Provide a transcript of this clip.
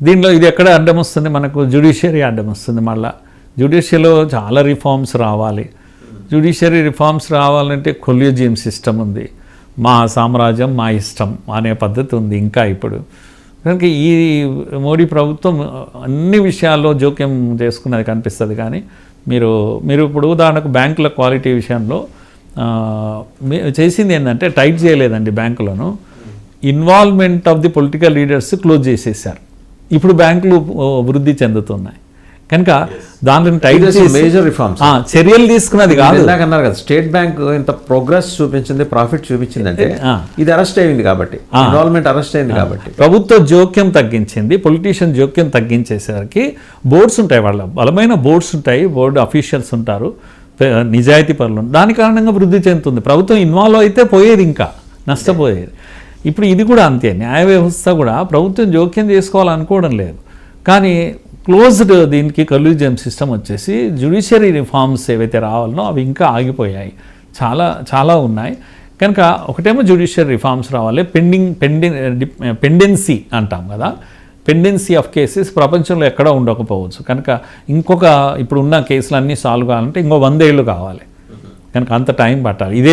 దీనిలో ఇది ఎక్కడ అడ్డం వస్తుంది, మనకు జ్యుడిషియరీ అడ్డం వస్తుంది. మళ్ళీ జ్యుడిషియరీలో చాలా రిఫార్మ్స్ రావాలి. జ్యుడిషియరీ రిఫార్మ్స్ రావాలంటే కొలీజియం సిస్టమ్ ఉంది, మా సామ్రాజ్యం మా ఇష్టం అనే పద్ధతి ఉంది ఇంకా ఇప్పుడు. కనుక ఈ మోడీ ప్రభుత్వం అన్ని విషయాల్లో జోక్యం చేసుకున్నది కనిపిస్తుంది. కానీ మీరు ఇప్పుడు ఉదాహరణకు బ్యాంకుల క్వాలిటీ విషయంలో చేసింది ఏంటంటే టైట్ చేయలేదండి బ్యాంకులను, involvement of the political leaders close చేసేసారు. ఇప్పుడు బ్యాంకులు వృద్ధి చెందుతున్నాయి కనుక దాంట్లో టైట్ మేజర్ రిఫార్మ్స్ చర్యలు తీసుకున్నది కాదు. అన్నారు కదా స్టేట్ బ్యాంక్ ఇంత ప్రోగ్రెస్ చూపించింది, ప్రాఫిట్ చూపించింది, ఇది అరెస్ట్ అయింది కాబట్టి, ఇన్వాల్వ్మెంట్ అరెస్ట్ అయింది కాబట్టి ప్రభుత్వ జోక్యం తగ్గించింది, పొలిటీషియన్ జోక్యం తగ్గించేసరికి బోర్డ్స్ ఉంటాయి, వాళ్ళ బలమైన బోర్డ్స్ ఉంటాయి, బోర్డు అఫీషియల్స్ ఉంటారు, నిజాయితీ పరులు, దాని కారణంగా వృద్ధి చెందుతుంది. ప్రభుత్వం ఇన్వాల్వ్ అయితే పోయేది, ఇంకా నష్టపోయేది. ఇప్పుడు ఇది కూడా అంతే, న్యాయ వ్యవస్థ కూడా ప్రభుత్వం జోక్యం చేసుకోవాలనుకోవడం లేదు. కానీ క్లోజ్డ్ దీనికి కొలీజియం సిస్టమ్ వచ్చేసి జ్యుడిషియరీ రిఫార్మ్స్ ఏవైతే రావాలనో అవి ఇంకా ఆగిపోయాయి, చాలా ఉన్నాయి. కనుక ఒకటేమో జ్యుడిషియరీ రిఫార్మ్స్ రావాలి, పెండెన్సీ అంటాం కదా, పెండెన్సీ ఆఫ్ కేసెస్ ప్రపంచంలో ఎక్కడ ఉండకపోవచ్చు. కనుక ఇప్పుడున్న కేసులన్నీ సాల్వ్ కావాలంటే ఇంకో 100 ఏళ్ళు కావాలి, కనుక అంత టైం పట్టాలి. ఇదే